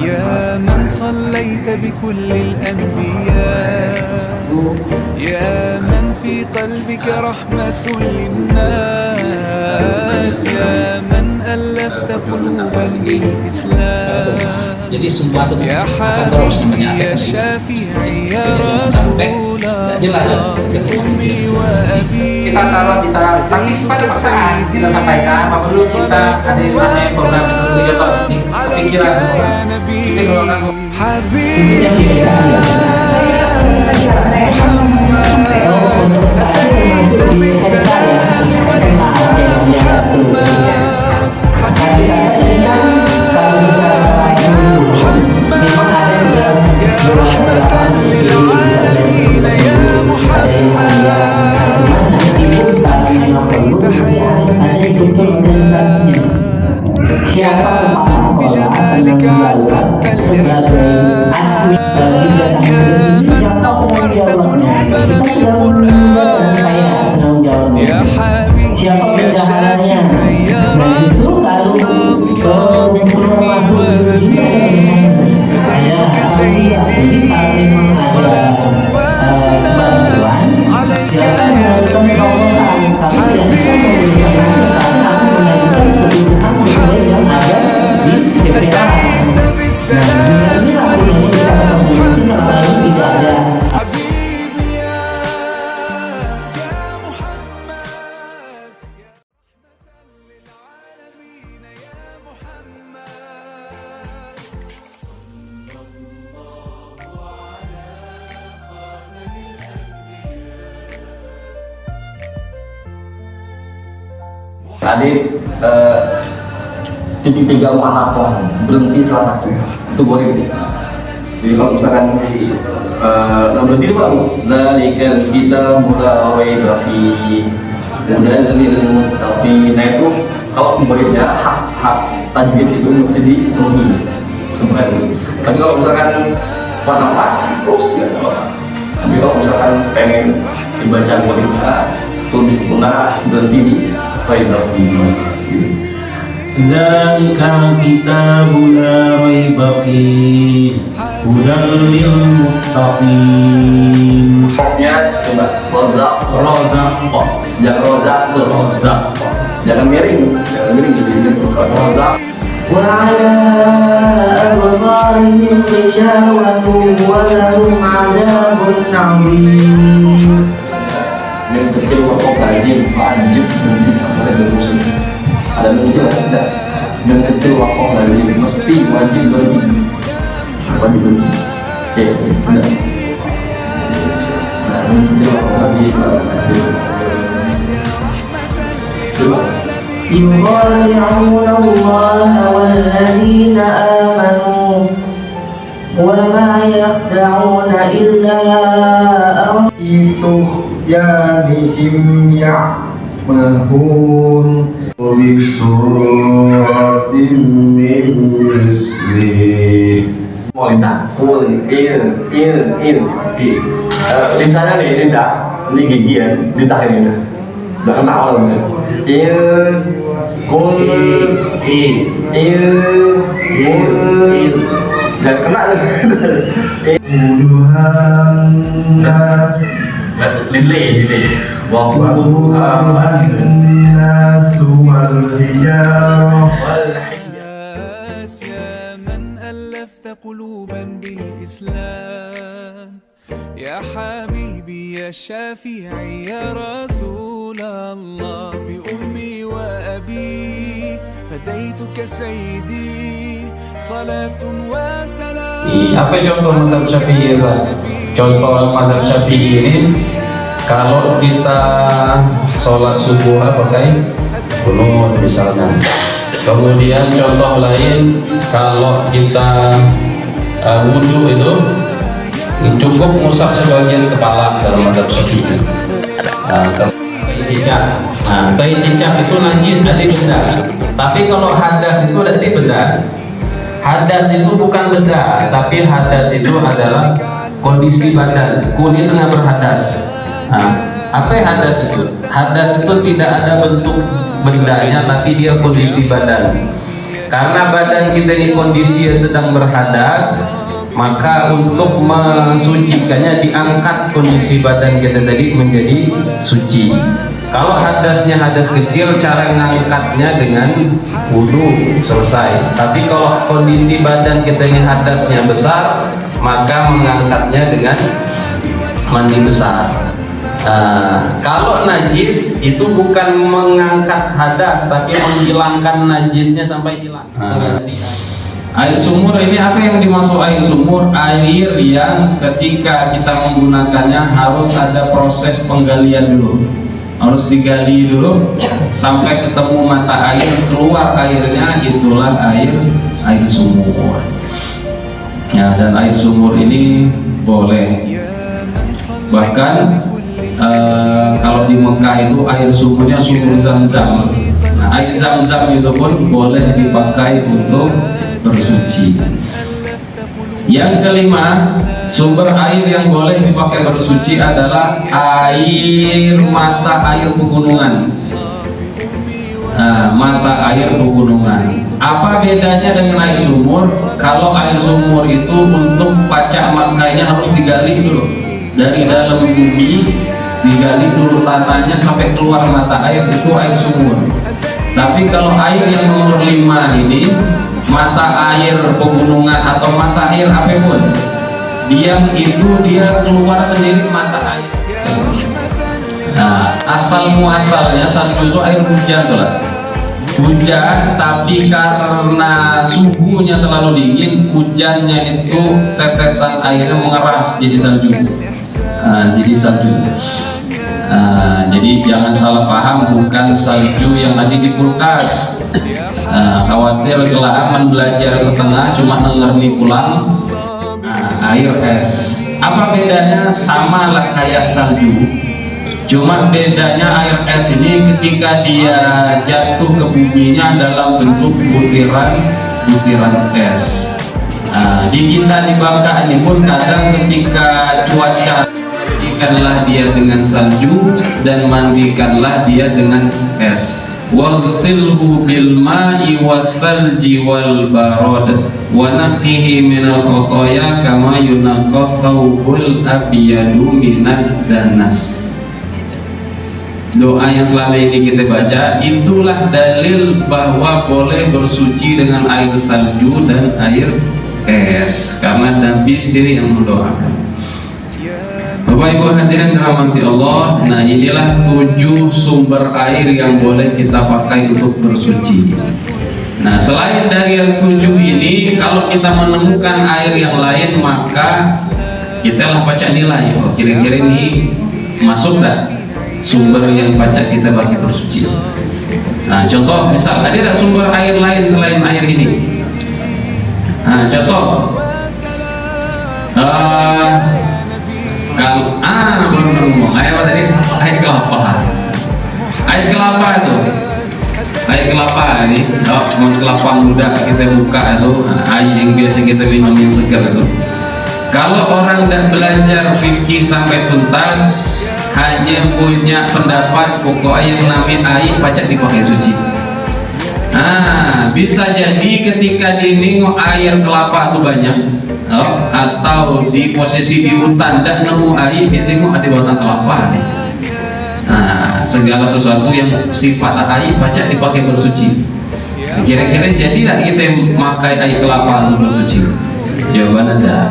يا من صليت بكل الأنبياء، يا من في قلبك رحمة للناس، يا من ألفت قلوبا بالإسلام. Jadi semua itu يا akan terus namanya حبيبي يا asal شافعي يا sampai رسول tidak jelas أمي وأبي kita taruh di sana, tapi pada saat kita sampaikan apa perlu kita ada namanya program video kepikiran semua kita doakan حبيبي يا محمد أتيت بالسلام والهدى محمد حبيبي يا محمد يا رحمة للعالمين يا محمد حييت حياتنا بالإيمان يا من بجمالك علمت الإحسان يا من نورت قلوبنا بالقرآن يا حبيبي يا شافعي يا رسول الله بأمي وأبي فديتك سيدي صلاة وسلام عليك يا نبي حبيبي يا محمد أتيت بالسلام والهدى محمد حبيبي يا محمد يا رحمة للعالمين يا محمد Tadi titik tiga manapun berhenti salah satu itu boleh. Jadi kalau misalkan berhenti itu baru dari kita mulai grafi kemudian tapi nah itu kalau muridnya hak tajwid itu mesti dipenuhi semua itu. Tapi kalau misalkan warna pas terus ya apa. Tapi kalau misalkan pengen dibaca muridnya tulis punah berhenti di kaligrafi. Dzalika kitabun la raiba fihi hudal lil muttaqin. Hoknya coba rozak, jangan rozak, jangan miring jadi rozak. Wa 'ala absarihim ghishawatun wa lahum 'adzabun 'adzim. Yang kecil waktu wajib ada menunjuk tidak yang kecil waktu mesti wajib berhenti tidak nah yang kecil waktu coba يخادعون الله والذين آمنوا وما يخدعون إلا طغيانهم يعمهون وبسورة من مثله Molinda, Lisannya nih, lidah, ini gigi ya, lidah ini udah kena orang ini dan kena delay يا من ألفت قلوبا بالإسلام يا حبيبي يا شافعي يا رسول الله بأمي وأبي فديتك سيدي صلاة وسلام. Apa contoh mazhab Syafi'i? Contoh mazhab Syafi'i ini kalau kita sholat subuh pakai kunut misalnya. Kemudian contoh lain kalau kita wudhu itu cukup ngusap sebagian kepala dalam mazhab Syafi'i. Keitikaf itu najis berarti benda. Tapi kalau hadas itu berarti benda. Hadas itu bukan benda, tapi hadas itu adalah kondisi badan. Kulit tengah berhadas. Apa hadas itu? Hadas itu tidak ada bentuk bendanya, tapi dia kondisi badan. Karena badan kita ini kondisinya sedang berhadas, maka untuk mensucikannya diangkat kondisi badan kita tadi menjadi suci. Kalau hadasnya hadas kecil, cara mengangkatnya dengan wudu selesai. Tapi kalau kondisi badan kita ini hadasnya besar, maka mengangkatnya dengan mandi besar. Kalau najis itu bukan mengangkat hadas, tapi menghilangkan najisnya sampai hilang. Air sumur ini apa yang dimaksud air sumur? Air yang ketika kita menggunakannya harus ada proses penggalian dulu, harus digali dulu sampai ketemu mata air, keluar airnya, itulah air sumur. Ya, dan air sumur ini boleh, bahkan kalau di Mekah itu air sumurnya sumur Zam-Zam. Nah, air Zam-Zam itu pun boleh dipakai untuk bersuci. Yang kelima, sumber air yang boleh dipakai bersuci adalah air mata air pegunungan. Mata air pegunungan. Apa bedanya dengan air sumur? Kalau air sumur itu untuk pacak makainya harus digali dulu dari dalam bumi, digali dulu tanahnya sampai keluar mata air, itu air sumur. Tapi kalau air yang nomor 5 ini, mata air pegunungan atau mata air apapun, dia keluar sendiri mata air. Nah, asal muasalnya salju itu air hujan tuh lah. Hujan, tapi karena suhunya terlalu dingin, hujannya itu tetesan airnya mengeras jadi salju. Jadi salju. Jadi jangan salah paham, bukan salju yang ada di kulkas. Khawatir kelamaan belajar setengah cuma ngerti pulang. Air es. Apa bedanya? Sama lah kayak salju. Cuma bedanya air es ini ketika dia jatuh ke buminya dalam bentuk butiran es. Di kita di Bangka ini pun kadang ketika cuaca, mandikanlah dia dengan salju dan mandikanlah dia dengan es. Waghsilhu bil ma'i wal thalji wal barad wa naqihi minal khotoya kama yunaqqa thawbul abyadu minad danas. Doa yang selama ini kita baca itulah dalil bahwa boleh bersuci dengan air salju dan air es, karena Nabi sendiri yang mendoakan. Bapak Ibu hadirin dirahmati Allah, nah inilah 7 sumber air yang boleh kita pakai untuk bersuci. Nah, selain dari yang 7 ini, kalau kita menemukan air yang lain, maka kita lah baca nilai, oh kira-kira ini masuk tak sumber yang baca kita pakai bersuci. Nah, contoh misal ada sumber air lain selain air ini. Nah, contoh belum ngomong air apa tadi? Air kelapa. Air kelapa itu, air kelapa ini, kelapa muda kita buka itu, air yang biasa kita minum yang segar itu. Kalau orang tidak belajar fikih sampai tuntas, hanya punya pendapat pokoknya yang namanya air pacak dipakai suci. Bisa jadi ketika dinengok air kelapa itu banyak, atau di posisi di hutan dan nemu air, dia tengok ada batang kelapa nih. Segala sesuatu yang sifat air pacak dipakai bersuci. Kira-kira jadi tidak kita memakai air kelapa untuk bersuci? Jawaban ada.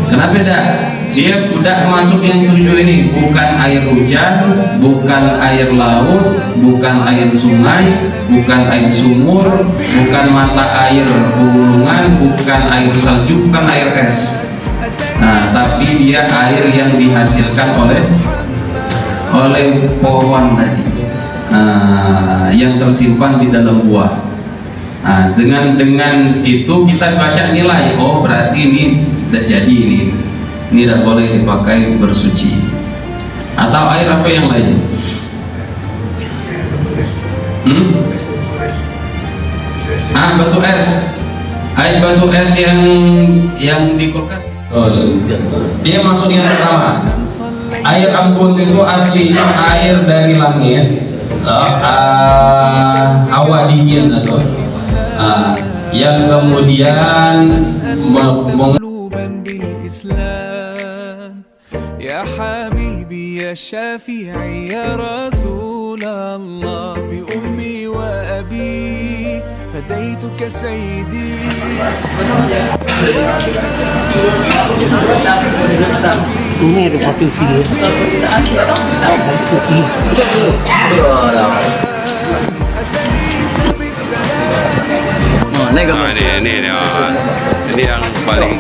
Kenapa tidak? Dia tidak masuk yang 7 ini, bukan air hujan, bukan air laut, bukan air sungai, bukan air sumur, bukan mata air pegunungan, bukan air salju, bukan air es. Tapi dia air yang dihasilkan oleh pohon tadi, yang tersimpan di dalam buah. Dengan itu kita baca nilai, oh berarti ini tidak jadi, ini tidak boleh dipakai bersuci. Atau air apa yang lain? Batu es. Air batu es yang di kulkas. Dia masuk yang pertama. Air embun itu aslinya air dari langit, hawa dingin atau yang kemudian قلوبا بالإسلام يا حبيبي يا شافعي يا رسول الله بأمي وأبي فديتك سيدي Ini ada kopi fili. Kopi. Ini yang paling